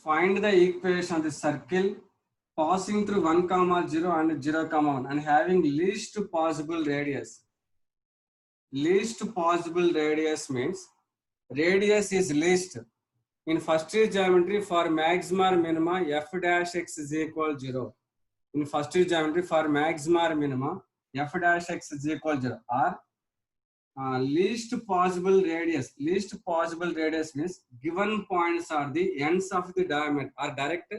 Find the equation of the circle passing through 1, 0 and 0, 1 and having least possible radius. Least possible radius means radius is least. In first year geometry, for maxima or minima, f dash x is equal 0. In first year geometry, for maxima or minima, f dash x is equal 0. Or least possible radius. Least possible radius means given points are the ends of the diameter or direct.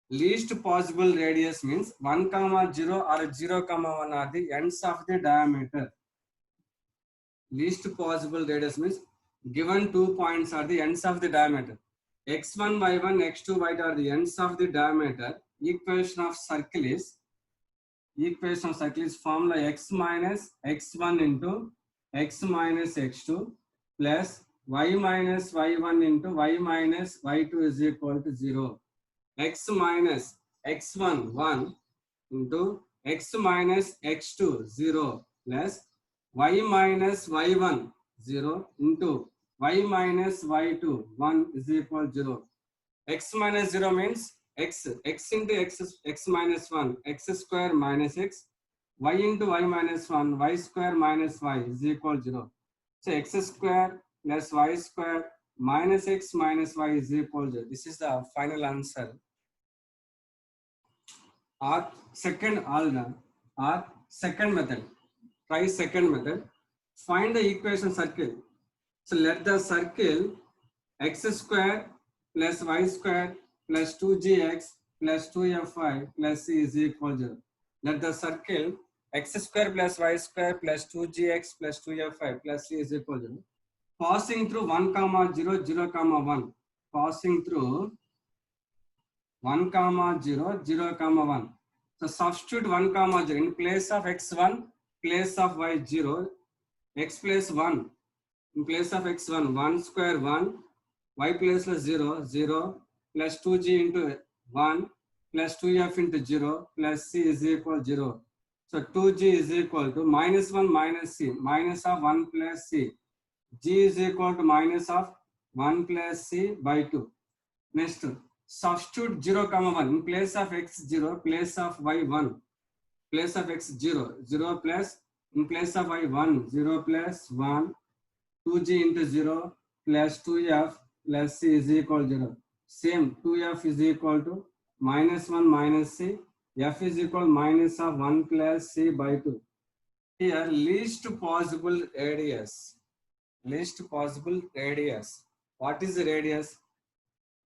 Least possible radius means 1, 0 or 0, 1 are the ends of the diameter. Least possible radius means given 2 points are the ends of the diameter. x1, y1, x2, y2 are the ends of the diameter. Equation of circle is formula x minus x1 into x minus x2 plus y minus y1 into y minus y2 is equal to 0. X minus x1 1 into x minus x2 0 plus y minus y1 0 into y minus y2 1 is equal to 0. X minus 0 means x into x minus 1, x square minus x, y into y minus 1, y square minus y is equal to 0. So x square plus y square minus x minus y is equal to 0. This is the final answer. Or second method. Try second method. Find the equation circle. So let the circle x square plus y square plus 2gx plus 2fy plus c is equal to 0. Let the circle x square plus y square plus 2gx plus 2fy plus c is equal to 0. Passing through 1, 0, 0, 1. Passing through 1, 0, 0, 1. So substitute 1, 0 in place of x1, place of y0, x plus 1. In place of x1, 1 square 1, y plus 0, 0, plus 2g into 1, plus 2f into 0, plus c is equal to 0. So 2g is equal to minus 1 minus c, minus of 1 plus c. G is equal to minus of 1 plus c by 2. Next, substitute 0, 1 in place of x0, place of y1, place of x0, 0 plus, in place of y1, 0 plus 1, 2g into 0 plus 2f plus c is equal to 0. Same, 2f is equal to minus 1 minus c, f is equal to minus of 1 plus c by 2. Here, least possible radius. Least possible radius. What is the radius?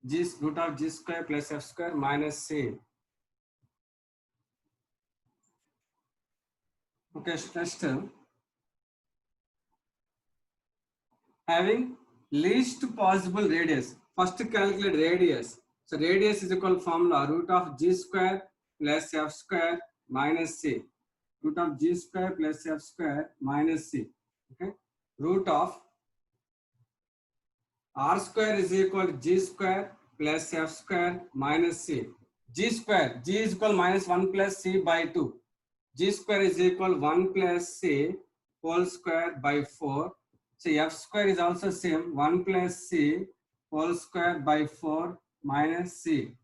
G root of g square plus f square minus c. Okay, next. Having least possible radius. First calculate radius. So radius is equal to formula root of g square plus f square minus c. Root of g square plus f square minus c. Okay. Root of r square is equal to g square plus f square minus c. G square, g is equal to minus 1 plus c by 2. G square is equal to 1 plus c whole square by 4. So f square is also same, 1 plus c whole square by 4 minus c.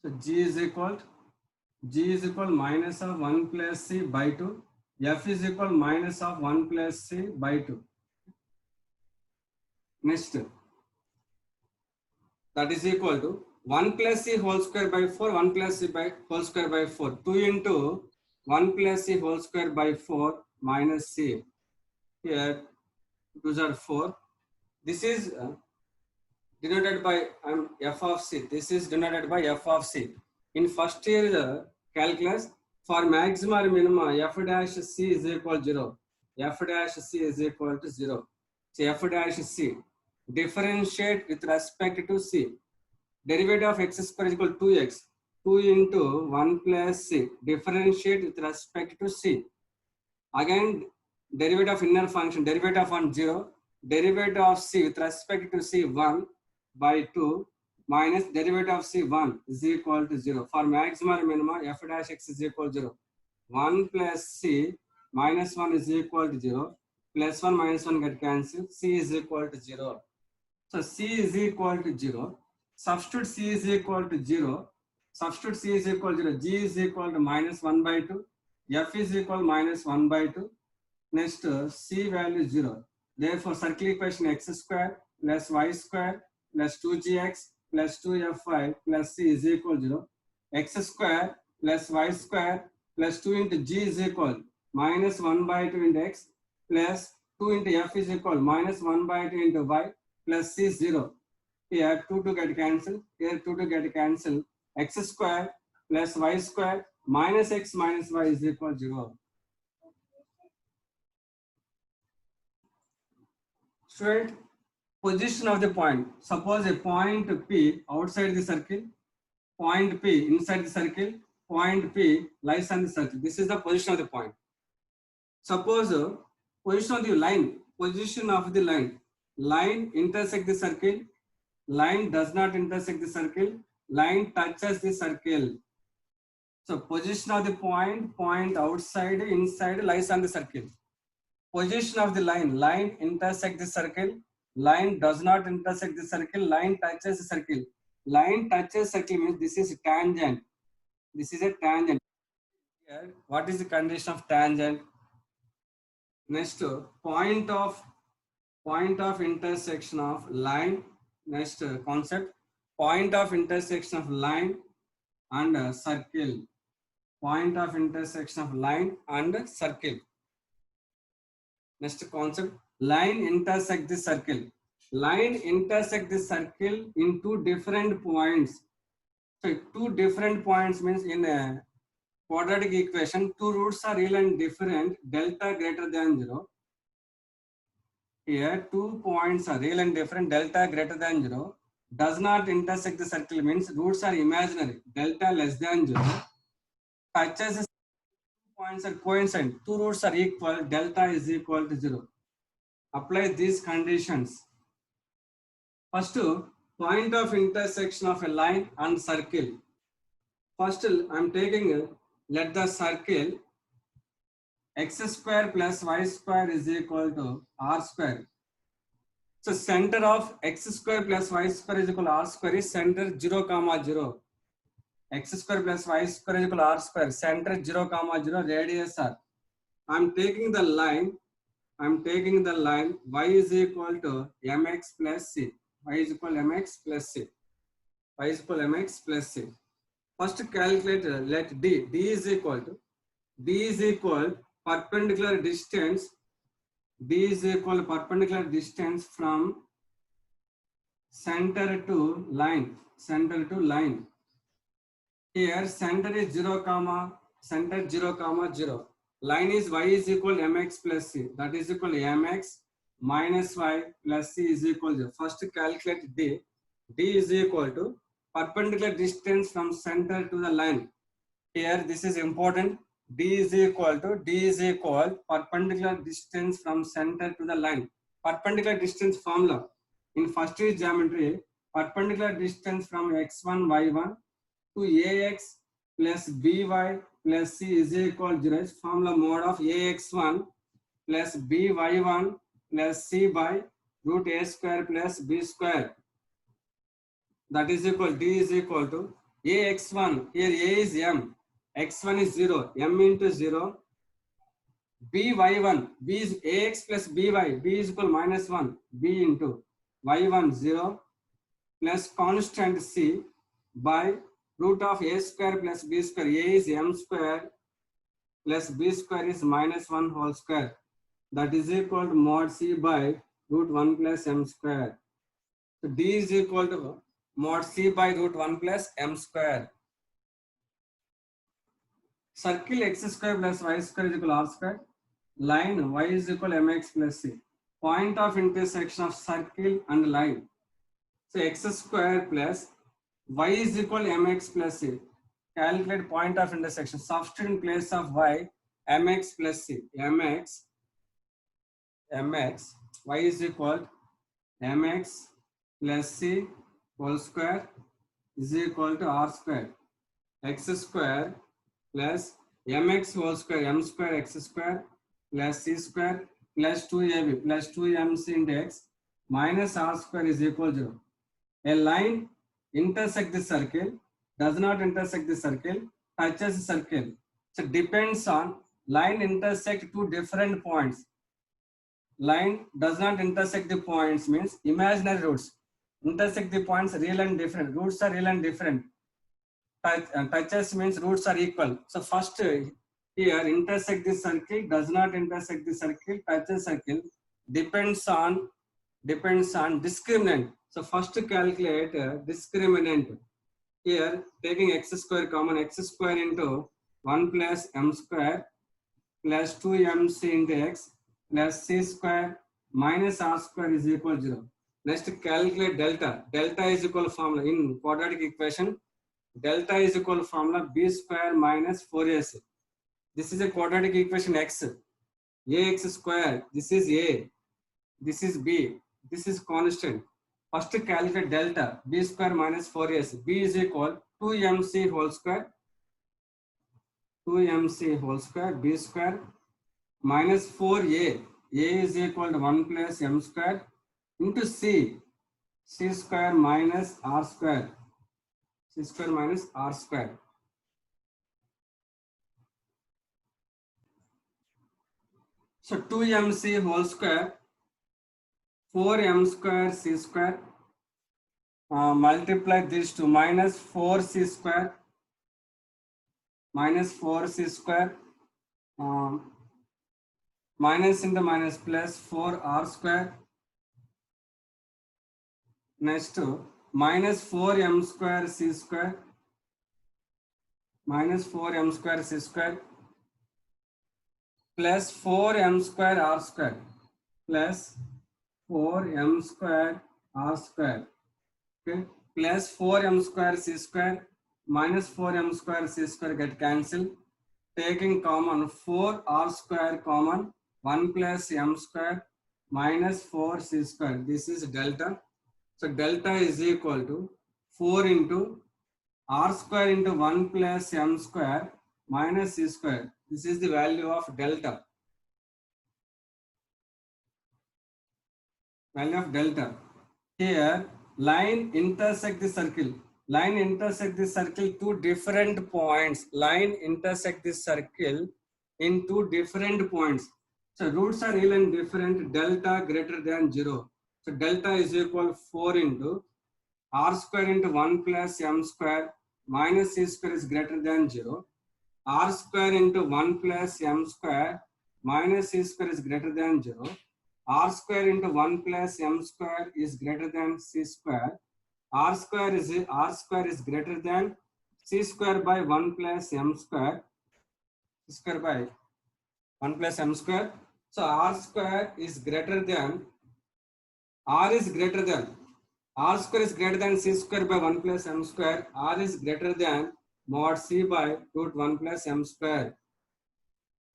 So g is equal minus of 1 plus c by 2. F is equal minus of 1 plus c by 2. Next, that is equal to 1 plus c whole square by 4, 1 plus c by whole square by 4. 2 into 1 plus c whole square by 4 minus c. Here, 2s are 4. This is denoted by f of c. This is denoted by f of c. In first year calculus, for maxima or minima, f dash c is equal to 0. F dash c is equal to 0. So f dash c. Differentiate with respect to c. Derivative of x square is equal to 2x. 2 into 1 plus c. Differentiate with respect to c. Again, derivative of inner function. Derivative of 1, 0. Derivative of c with respect to c 1 by 2 minus derivative of c1 is equal to 0. For maxima or minima, f dash x is equal to 0. 1 plus c minus 1 is equal to 0. Plus 1 minus 1 get cancelled. C is equal to 0. So C is equal to 0. Substitute C is equal to 0. Substitute C is equal to 0. G is equal to minus 1 by 2. F is equal to minus 1 by 2. Next, C value is 0. Therefore, circle equation x square plus y square plus 2gx plus 2fy plus c is equal to 0. X square plus y square plus 2 into g is equal minus 1 by 2 into x plus 2 into f is equal minus 1 by 2 into y plus c is 0. Here 2 to get cancelled. Here 2 to get cancelled. X square plus y square minus x minus y is equal to 0. Student, position of the point. Suppose a point P outside the circle, point P inside the circle, point P lies on the circle. This is the position of the point. Suppose position of the line, position of the line. Line intersect the circle, line does not intersect the circle, line touches the circle. So position of the point, point outside, inside lies on the circle. Position of the line, line intersect the circle, line does not intersect the circle, line touches the circle. Line touches circle means this is tangent. This is a tangent. Here, what is the condition of tangent? Next, point of intersection of line. Next concept, point of intersection of line and circle. Point of intersection of line and circle. Next concept, line intersect the circle. Line intersect the circle in two different points. So two different points means in a quadratic equation, two roots are real and different, delta greater than 0. Here, 2 points are real and different, delta greater than 0. Does not intersect the circle means roots are imaginary, delta less than 0. Touches the 2 points are coincident, 2 roots are equal, delta is equal to 0. Apply these conditions. First, point of intersection of a line and circle. First, I am taking, let the circle x square plus y square is equal to r square. So center of x square plus y square is equal to r square is center 0, 0. X square plus y square is equal to r square, center 0, 0, radius r. I am taking the line y is equal to mx plus c. Y is equal to mx plus c. Y is equal to mx plus c. First calculate, let d is equal perpendicular distance. D is equal perpendicular distance from center to line. Here center is 0, 0. Line is y is equal to mx plus c. That is equal to mx minus y plus c is equal to 0. First calculate d. D is equal to perpendicular distance from center to the line. Here this is important. D is equal perpendicular distance from center to the line. Perpendicular distance formula in first degree geometry, perpendicular distance from x1 y1 to ax plus by plus c is equal to 0. Formula mode of ax1 plus by1 plus c by root a square plus b square. That is equal, d is equal to ax1. Here a is m. X1 is 0, m into 0, by1, b is ax plus by, b is equal minus 1, b into y1 0 plus constant c by root of a square plus b square. A is m square plus b square is minus 1 whole square. That is equal to mod c by root 1 plus m square. So d is equal to mod c by root 1 plus m square. Circle x square plus y square is equal to r square. Line y is equal to mx plus c. Point of intersection of circle and line. So x square plus y is equal to mx plus c. Calculate point of intersection. Substitute in place of y mx plus c. mx y is equal to mx plus c whole square is equal to r square. X square plus mx whole square, m square x square plus c square plus 2ab plus 2mc into x minus r square is equal to 0. A line intersect the circle, does not intersect the circle, touches the circle. So depends on line intersect two different points. Line does not intersect the points means imaginary roots. Intersect the points real and different. Roots are real and different. Touches means roots are equal. So first here intersect the circle, does not intersect the circle, touches circle, depends on discriminant. So first calculate discriminant. Here taking x square common, x square into 1 plus m square plus 2mc into x plus c square minus r square is equal to 0. Next calculate delta. Delta is equal formula in quadratic equation. Delta is equal formula b square minus 4ac. This is a quadratic equation x. Ax square. This is a. This is b. This is constant. First calculate delta. B square minus 4ac. B is equal 2mc whole square. 2mc whole square. B square minus 4a. A is equal to 1 plus m square into c. C square minus r square. C square minus r square. So 2mc whole square, 4m square c square, multiply these two, minus 4c square, minus 4c square, minus into minus plus 4r square. Next minus 4m square c square, minus 4m square c square, plus 4m square r square, plus 4m square r square, okay, plus 4m square c square, minus 4m square c square get cancelled. Taking common 4r square common, 1 plus m square minus 4c square. This is delta. So delta is equal to 4 into r square into 1 plus m square minus c square. This is the value of delta. Value of delta. Here line intersect the circle. Line intersect the circle two different points. Line intersect the circle in two different points. So roots are real and different. Delta greater than 0. So delta is equal 4 into r square into 1 plus m square minus c square is greater than 0. R square into 1 plus m square minus c square is greater than 0. R square into 1 plus m square is greater than c square. R square is greater than c square by 1 plus m square. C square by 1 plus m square. So r square is greater than, r is greater than, r square is greater than c square by 1 plus m square. R is greater than mod c by root 1 plus m square.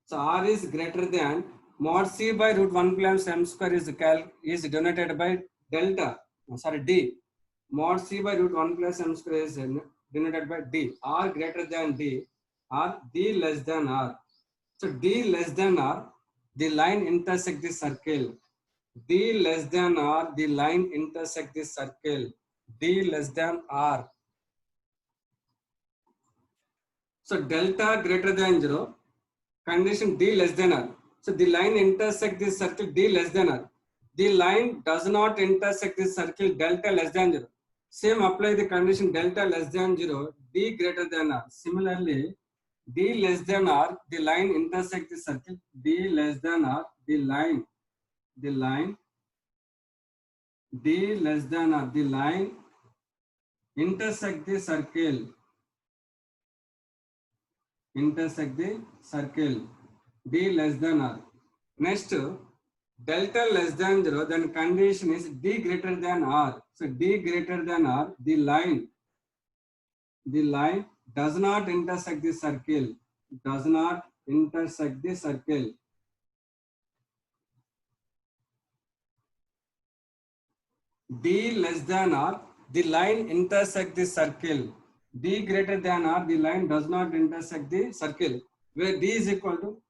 So r is greater than mod c by root 1 plus m square is denoted by delta. D. Mod c by root 1 plus m square is denoted by d. R greater than d, or d less than r. So d less than r, the line intersect the circle. D less than r, the line intersect the circle. D less than r. So delta greater than 0, condition d less than r. So the line intersect this circle d less than r. The line does not intersect this circle delta less than 0. Same apply the condition delta less than 0, d greater than r. Similarly, d less than r, the line intersect the circle d less than r, the line d less than r, the line intersect the circle d less than r. Next, delta less than 0, then condition is d greater than r. So d greater than r, the line does not intersect the circle, does not intersect the circle. D less than r, the line intersect the circle. D greater than r, the line does not intersect the circle. Where d is equal to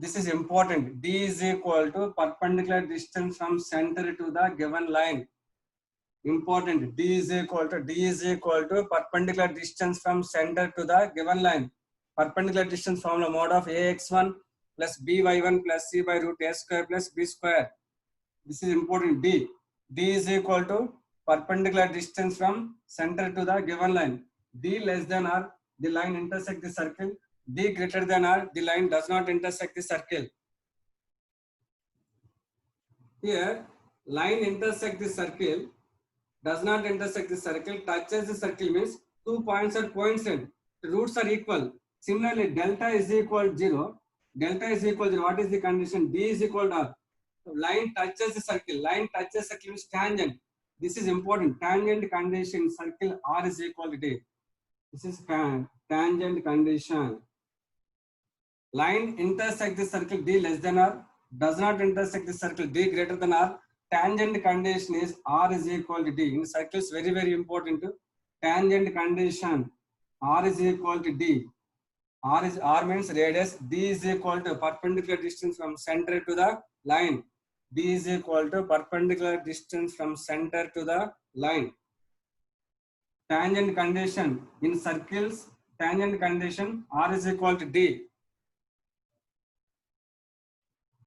This is important. D is equal to perpendicular distance from center to the given line. Important. D is equal to perpendicular distance from center to the given line. Perpendicular distance formula mode of ax1 plus by1 plus c by root a square plus b square. This is important. D. D is equal to perpendicular distance from center to the given line. D less than or the line intersect the circle. D greater than or the line does not intersect the circle. Here, line intersect the circle, does not intersect the circle, touches the circle means 2 points are coincident. The roots are equal. Similarly, delta is equal to 0. Delta is equal to 0. What is the condition? D is equal to R. So line touches the circle. Line touches circle means tangent. This is important. Tangent condition circle R is equal to D. This is tangent condition. Line intersect the circle D less than R. Does not intersect the circle D greater than R. Tangent condition is R is equal to D. In circles, very, very important. Tangent condition R is equal to D. R means radius. D is equal to perpendicular distance from center to the line. D is equal to perpendicular distance from center to the line. Tangent condition in circles. Tangent condition R is equal to D.